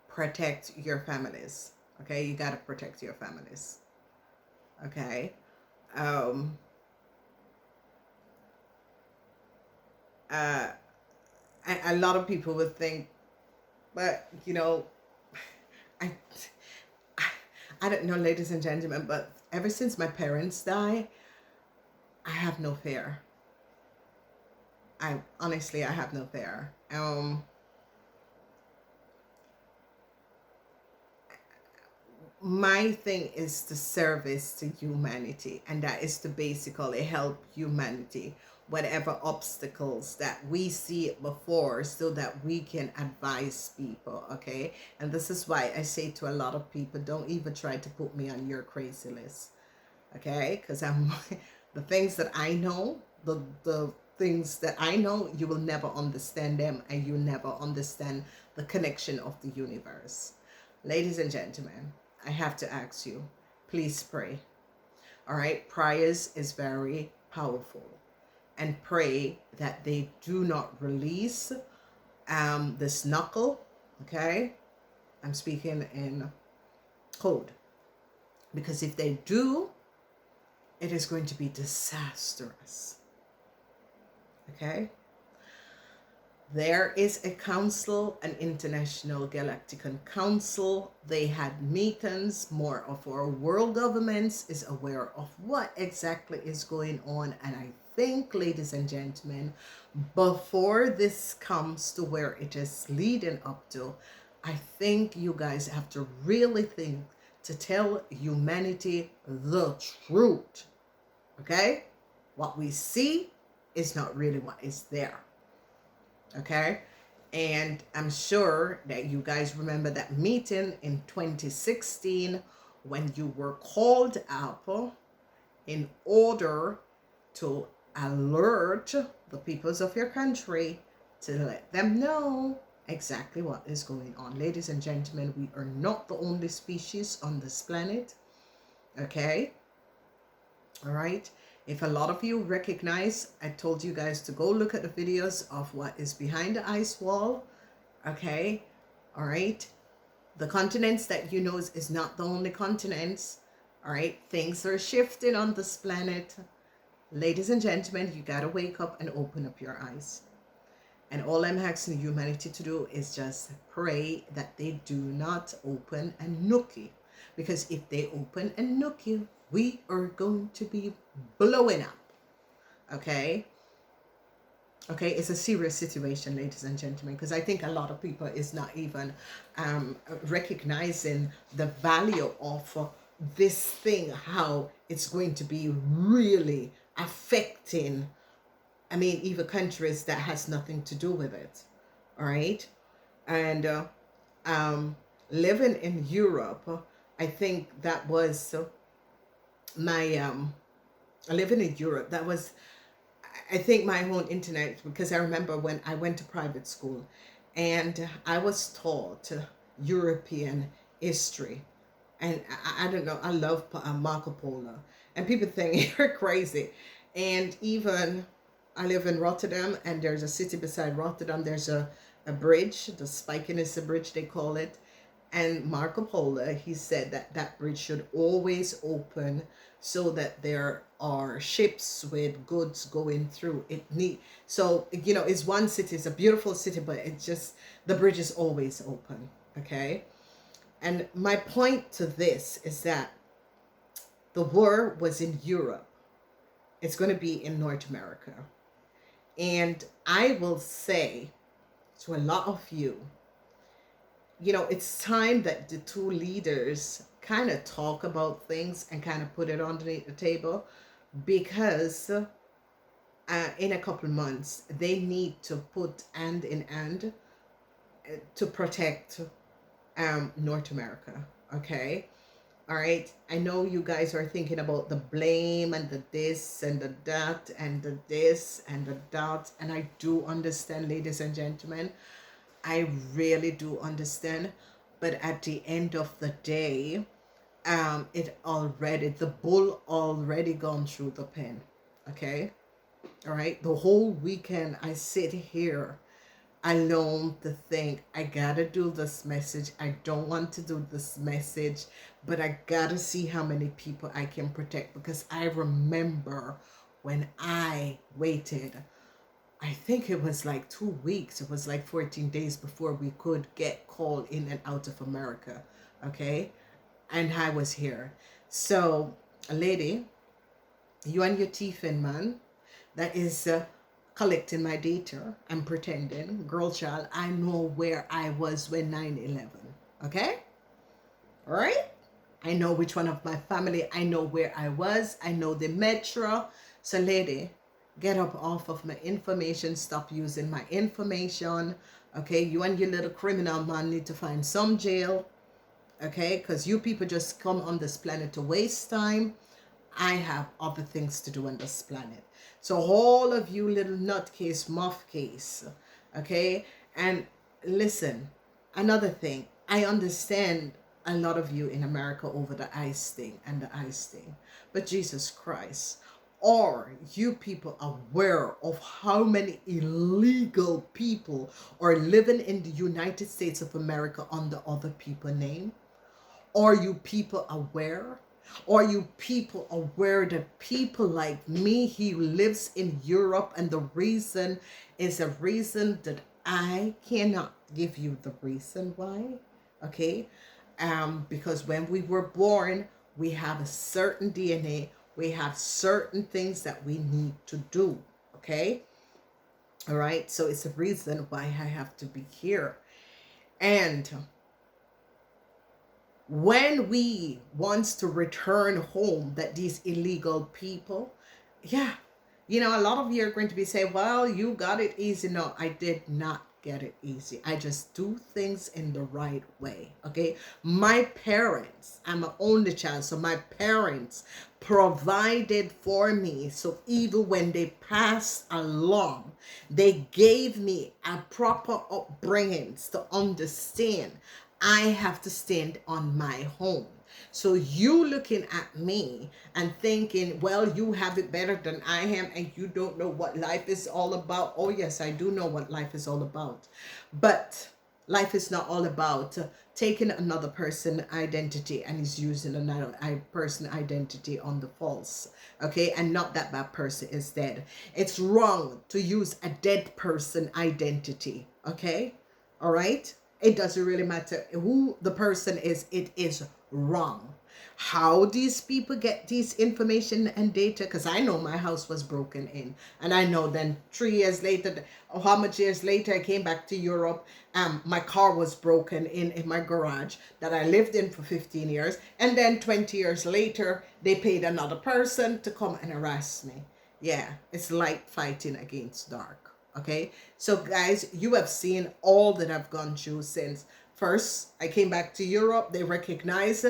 protect your families. Okay? You got to protect your families. Okay? A lot of people would think, but you know, I don't know, ladies and gentlemen, but ever since my parents died, I have no fear. I honestly have no fear. My thing is to service to humanity, and that is to basically help humanity, whatever obstacles that we see before, so that we can advise people, okay? And this is why I say to a lot of people, don't even try to put me on your crazy list, okay? Because I'm the things that I know, the things that I know, you will never understand them, and you never understand the connection of the universe. Ladies and gentlemen, I have to ask you, please pray. All right? Prayers is very powerful. And pray that they do not release this knuckle, okay? I'm speaking in code. Because if they do, it is going to be disastrous. Okay? There is a council, an international galactical council. They had meetings. More of our world governments is aware of what exactly is going on. And I think, ladies and gentlemen, before this comes to where it is leading up to, I think you guys have to really think to tell humanity the truth. Okay? What we see is not really what is there. Okay? And I'm sure that you guys remember that meeting in 2016 when you were called up in order to alert the peoples of your country, to let them know exactly what is going on. Ladies and gentlemen, we are not the only species on this planet. Okay? All right. If a lot of you recognize, I told you guys to go look at the videos of what is behind the ice wall. Okay. All right. The continents that you know is not the only continents. All right. Things are shifting on this planet. Ladies and gentlemen, you got to wake up and open up your eyes. And all I'm asking humanity to do is just pray that they do not open and nuke you. Because if they open and nuke you, we are going to be blowing up. Okay? Okay, it's a serious situation, ladies and gentlemen, because I think a lot of people is not even recognizing the value of this thing, how it's going to be really affecting, I mean, even countries that has nothing to do with it. All right. And living in Europe, I think that was my, living in Europe, that was, I think, my own internet, because I remember when I went to private school and I was taught European history. And I don't know, I love Marco Polo. And people think you're crazy. And even I live in Rotterdam, and there's a city beside Rotterdam. There's a bridge, the Spijkenisse Bridge, they call it. And Marco Polo, he said that that bridge should always open so that there are ships with goods going through. So, you know, it's one city, it's a beautiful city, but it's just, the bridge is always open, okay? And my point to this is that the war was in Europe. It's going to be in North America. And I will say to a lot of you, you know, it's time that the two leaders kind of talk about things and kind of put it underneath the table, because in a couple of months, they need to put hand in hand to protect North America. Okay. All right. I know you guys are thinking about the blame and the this and the that and the this and the that. And I do understand, ladies and gentlemen. I really do understand. But at the end of the day, the bull already gone through the pen. Okay. All right. The whole weekend I sit here alone to think, I gotta do this message. I don't want to do this message, but I gotta see how many people I can protect, because I remember when I waited, I think it was like 2 weeks, it was like 14 days before we could get called in and out of America. Okay. And I was here. So a lady, you and your teeth in, man, that is collecting my data and pretending, girl child, I know where I was when 9/11. Okay. All right. I know which one of my family, I know where I was, I know the metro. So lady, get up off of my information, stop using my information. Okay. You and your little criminal man need to find some jail. Okay. Because you people just come on this planet to waste time. I have other things to do on this planet. So all of you little nutcase, muff case, okay? And listen, another thing, I understand a lot of you in America over the ICE thing and the ICE thing, but Jesus Christ, are you people aware of how many illegal people are living in the United States of America under other people's name? Are you people aware? Are you people aware that people like me, he lives in Europe, and the reason is a reason that I cannot give you the reason why, okay? Because when we were born, we have a certain DNA, we have certain things that we need to do, okay? All right, so it's a reason why I have to be here. And when we wants to return home, that these illegal people, yeah, you know, a lot of you are going to be saying, well, you got it easy. No, I did not get it easy. I just do things in the right way. Okay. My parents, I'm an only child, so my parents provided for me. So even when they passed along, they gave me a proper upbringing to understand I have to stand on my own. So you looking at me and thinking, well, you have it better than I am, and you don't know what life is all about. Oh yes, I do know what life is all about, but life is not all about taking another person identity and is using another person identity on the false. Okay, and not that that person is dead. It's wrong to use a dead person identity. Okay, all right, it doesn't really matter who the person is, it is wrong. How these people get these information and data, because I know my house was broken in, and I know then 3 years later, how much years later I came back to Europe, my car was broken in my garage that I lived in for 15 years, and then 20 years later they paid another person to come and harass me. Yeah, it's light fighting against dark. Okay, so guys, you have seen all that I've gone through since first I came back to Europe. They recognize,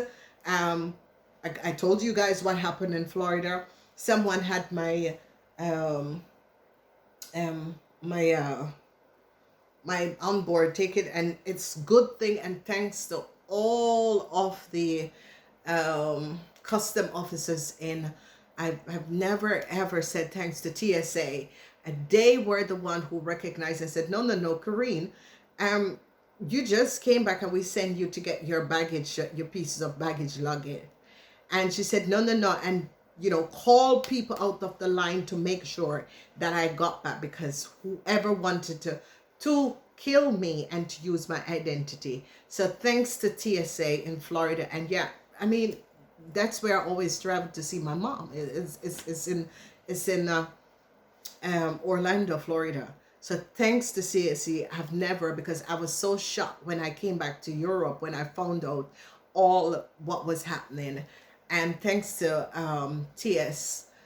I told you guys what happened in Florida. Someone had my my my onboard ticket, and it's good thing, and thanks to all of the custom officers in, I've never ever said thanks to TSA, and they were the one who recognized and said, no, Karine, you just came back and we send you to get your baggage, your pieces of baggage luggage. And she said, no, and call people out of the line to make sure that I got that, because whoever wanted to kill me and to use my identity. So thanks to TSA in Florida. And yeah, I mean, that's where I always travel to see my mom. It's in Orlando, Florida. So thanks to CSC, I've never, because I was so shocked when I came back to Europe when I found out all what was happening. And thanks to TSA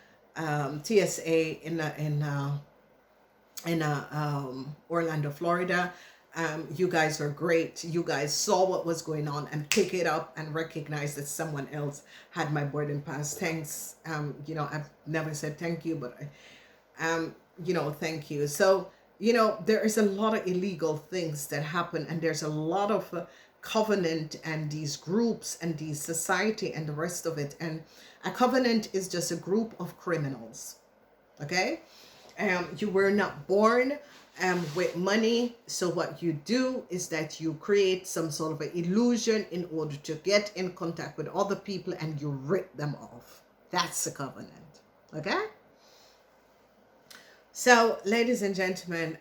in Orlando, Florida. You guys are great. You guys saw what was going on and pick it up and recognize that someone else had my boarding pass. Thanks. I've never said thank you, but thank you. So, there is a lot of illegal things that happen, and there's a lot of covenant and these groups and the society and the rest of it. And a covenant is just a group of criminals. Okay. You were not born with money. So what you do is that you create some sort of an illusion in order to get in contact with other people, and you rip them off. That's a covenant. Okay. So, ladies and gentlemen,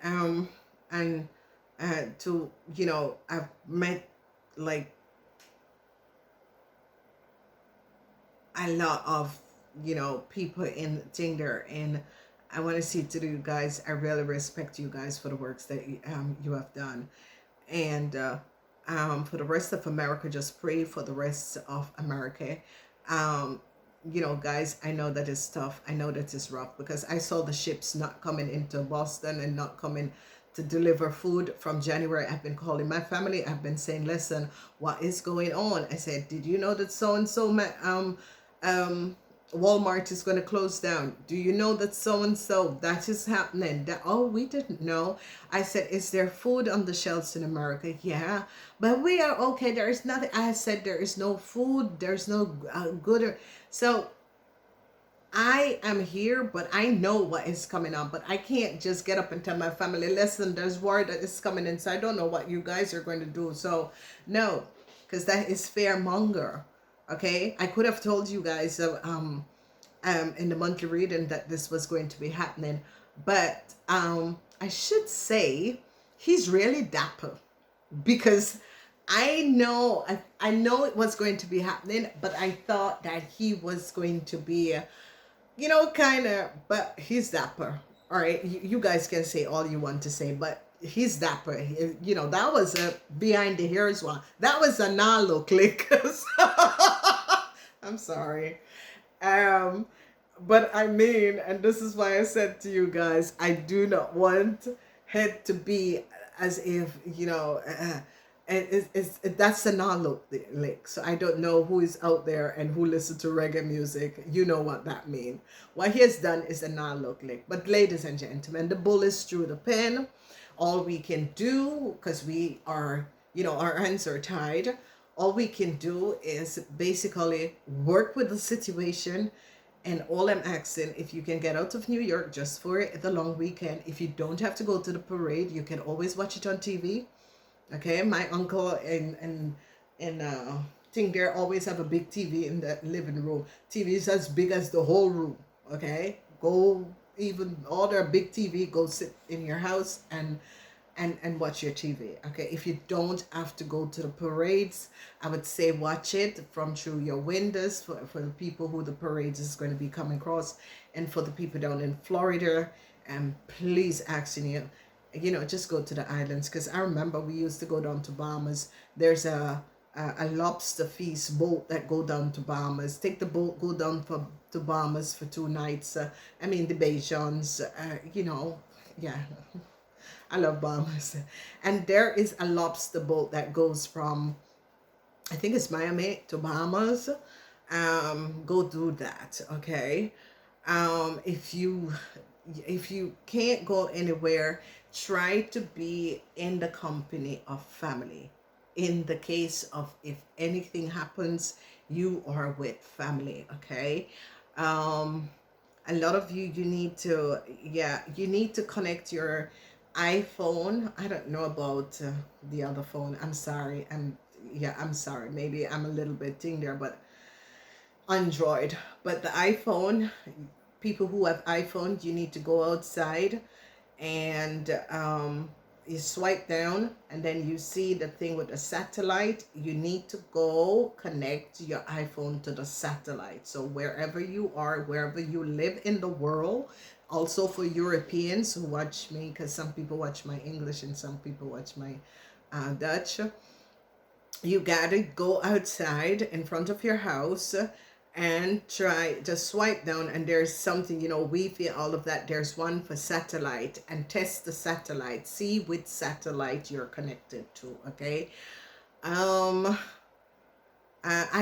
and I've met like a lot of people in Tinder, and I want to say to you guys, I really respect you guys for the works that you have done, and for the rest of America, just pray for the rest of America. Guys, I know that it's tough. I know that it's rough, because I saw the ships not coming into Boston and not coming to deliver food from January. I've been calling my family. I've been saying, listen, what is going on? I said, did you know that so-and-so Walmart is going to close down? Do you know that so-and-so that is happening? Oh, we didn't know. I said, is there food on the shelves in America? Yeah, but we are okay. There is nothing. I said, there is no food. There's no good. So I am here, but I know what is coming on, but I can't just get up and tell my family, listen, there's word that is coming in. So I don't know what you guys are going to do. So no, because that is fearmonger. Okay, I could have told you guys in the monthly reading that this was going to be happening, but I should say he's really dapper, because I know it was going to be happening, but I thought that he was going to be, kind of, but he's dapper. All right, you guys can say all you want to say, but he's dapper. That was a behind the ears one. That was a Nalo click. I'm sorry. But I mean, and this is why I said to you guys, I do not want it to be as if, that's a Nalo lick. So I don't know who is out there and who listens to reggae music. You know what that means. What he has done is a Nalo lick. But ladies and gentlemen, the bull is through the pen. All we can do, because we are, our hands are tied, all we can do is basically work with the situation. And all I'm asking, if you can get out of New York just for the long weekend, if you don't have to go to the parade, you can always watch it on TV. Okay, my uncle and thing there always have a big TV in the living room. TV is as big as the whole room. Okay, go, even order a big TV, go sit in your house and watch your TV. Okay, if you don't have to go to the parades, I would say watch it from through your windows for the people who the parades is going to be coming across, and for the people down in Florida. And please asking you, just go to the islands, because I remember we used to go down to Bahamas. There's a lobster feast boat that go down to Bahamas. Take the boat, go down to Bahamas for 2 nights. The Bajans, yeah. I love Bahamas. And there is a lobster boat that goes from, I think it's Miami to Bahamas. Go do that, okay? If you can't go anywhere, try to be in the company of family. In the case of if anything happens, you are with family, okay? A lot of you need to connect your iPhone. I don't know about the other phone. I'm sorry. I'm sorry. Maybe I'm a little bit thing there, but Android. But the iPhone, people who have iPhone, you need to go outside and you swipe down, and then you see the thing with the satellite. You need to go connect your iPhone to the satellite. So wherever you are, wherever you live in the world, also for Europeans who watch me, because some people watch my English and some people watch my Dutch, you gotta go outside in front of your house and try to swipe down, and there's something, Wi-Fi, all of that. There's one for satellite, and test the satellite. See which satellite you're connected to, okay? I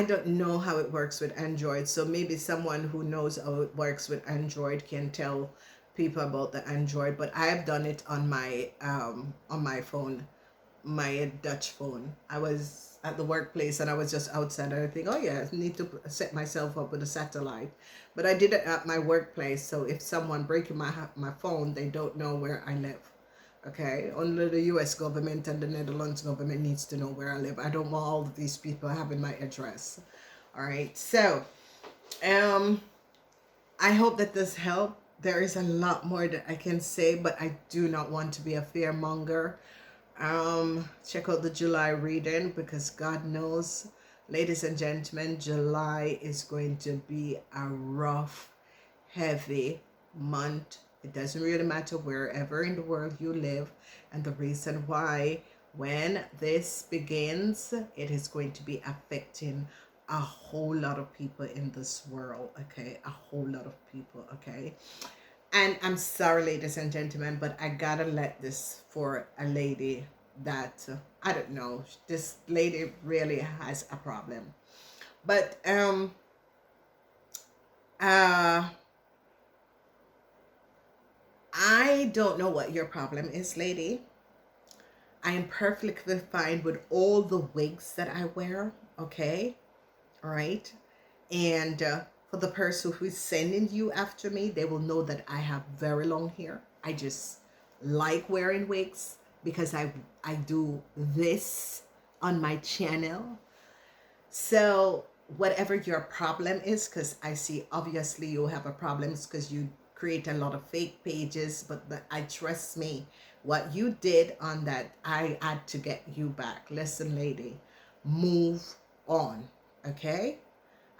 don't know how it works with Android, so maybe someone who knows how it works with Android can tell people about the Android, but I have done it on my phone, my Dutch phone. I was at the workplace and I was just outside and I think, oh yeah, I need to set myself up with a satellite. But I did it at my workplace, so if someone breaking my phone, they don't know where I live. Okay, only the US government and the Netherlands government needs to know where I live. I don't want all of these people having my address. All right, so I hope that this helped. There is a lot more that I can say, but I do not want to be a fearmonger. Check out the July reading, because God knows, ladies and gentlemen, July is going to be a rough, heavy month. It doesn't really matter wherever in the world you live. And the reason why, when this begins, it is going to be affecting a whole lot of people in this world, okay? A whole lot of people, okay? And I'm sorry, ladies and gentlemen, but I gotta let this for a lady that, I don't know, this lady really has a problem. But, I don't know what your problem is, lady. I am perfectly fine with all the wigs that I wear, okay? All right? And for the person who is sending you after me, they will know that I have very long hair. I just like wearing wigs because I do this on my channel. So whatever your problem is, because I see obviously you have a problem because you create a lot of fake pages, but I trust me, what you did on that, I had to get you back. Listen, lady, move on, okay?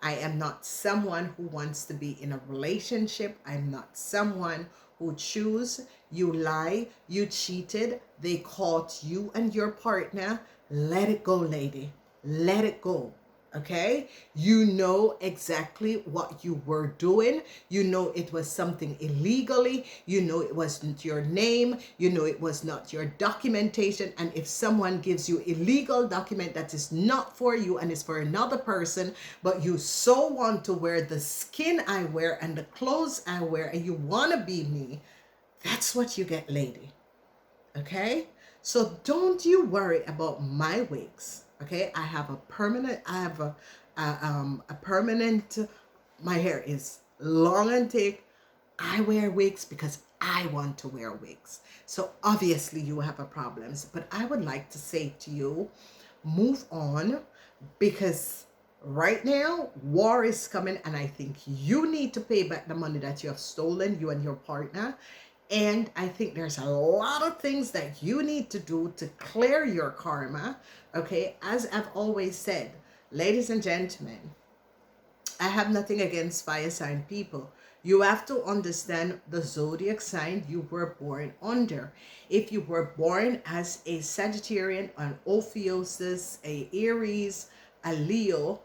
I am not someone who wants to be in a relationship. I'm not someone who choose. You lie, you cheated, they caught you and your partner. Let it go, lady. Let it go. Okay, you know exactly what you were doing. You know it was something illegally. You know it wasn't your name. You know it was not your documentation. And if someone gives you illegal document that is not for you and is for another person, but you so want to wear the skin I wear and the clothes I wear and you want to be me, that's what you get, lady. Okay, so don't you worry about my wigs. Okay, I have a permanent, a permanent, my hair is long and thick. I wear wigs because I want to wear wigs. So obviously you have a problems, but I would like to say to you, move on, because right now war is coming, and I think you need to pay back the money that you have stolen, you and your partner. And I think there's a lot of things that you need to do to clear your karma. Okay, as I've always said, ladies and gentlemen, I have nothing against fire sign people. You have to understand the zodiac sign you were born under. If you were born as a Sagittarian, an Ophiuchus, a Aries, a Leo,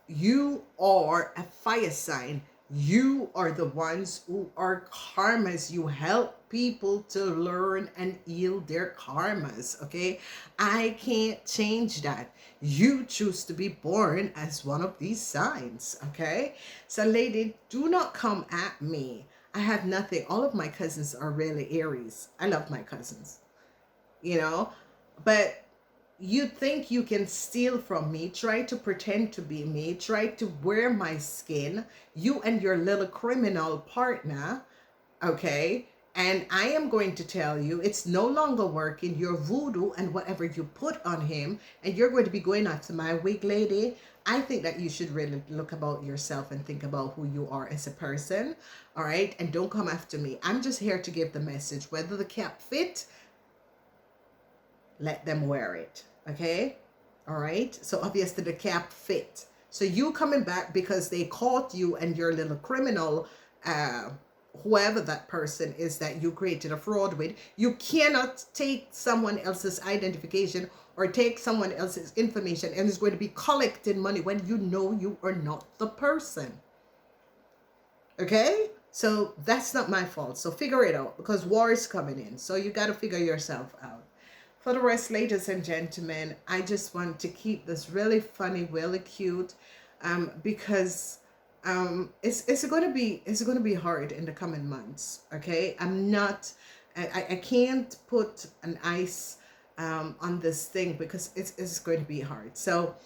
you are a fire sign. You are the ones who are karmas. You help people to learn and heal their karmas. Okay, I can't change that. You choose to be born as one of these signs. Okay, so lady, do not come at me. I have nothing. All of my cousins are really Aries. I love my cousins, you know, but you think you can steal from me, try to pretend to be me, try to wear my skin, you and your little criminal partner, okay? And I am going to tell you, it's no longer working. Your voodoo and whatever you put on him, and you're going to be going after my wig lady. I think that you should really look about yourself and think about who you are as a person, all right? And don't come after me. I'm just here to give the message. Whether the cap fit, let them wear it. Okay, all right, so obviously the cap fit. So you coming back because they caught you and your little criminal, whoever that person is that you created a fraud with. You cannot take someone else's identification or take someone else's information and is going to be collecting money when you know you are not the person. Okay, so that's not my fault. So figure it out, because war is coming in, so you got to figure yourself out. For the rest, ladies and gentlemen, I just want to keep this really funny, really cute, because it's going to be hard in the coming months. Okay, I can't put an ice on this thing because it's going to be hard. So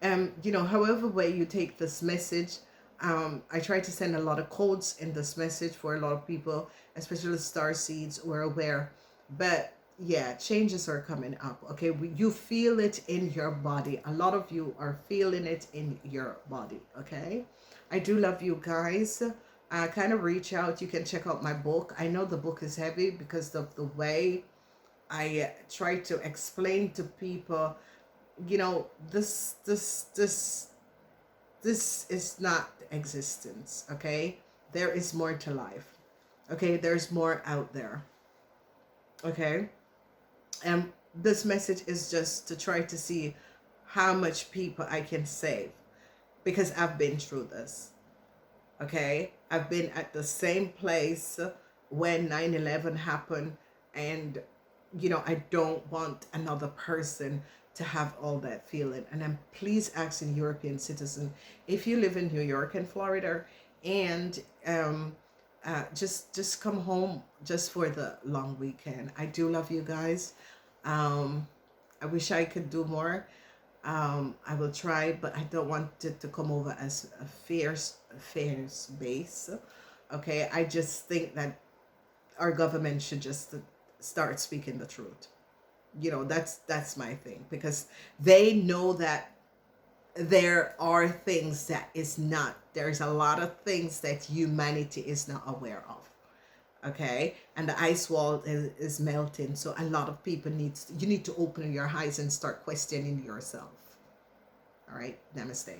you know, however way you take this message, I try to send a lot of codes in this message for a lot of people, especially star seeds who are aware. But yeah, changes are coming up. Okay, you feel it in your body. A lot of you are feeling it in your body. Okay, I do love you guys. Kind of reach out. You can check out my book. I know the book is heavy because of the way I try to explain to people, you know, this is not existence. Okay, there is more to life. Okay, there's more out there. Okay, and this message is just to try to see how much people I can save, because I've been through this. Okay, I've been at the same place when 9/11 happened, and you know, I don't want another person to have all that feeling. And I'm please asking European citizen, if you live in New York and Florida, and just come home just for the long weekend. I do love you guys. I wish I could do more. I will try, but I don't want it to come over as a fierce base. Okay, I just think that our government should just start speaking the truth. You know, that's my thing, because they know that there are things that is not, there's a lot of things that humanity is not aware of. Okay, and the ice wall is melting, so a lot of people you need to open your eyes and start questioning yourself. All right, namaste.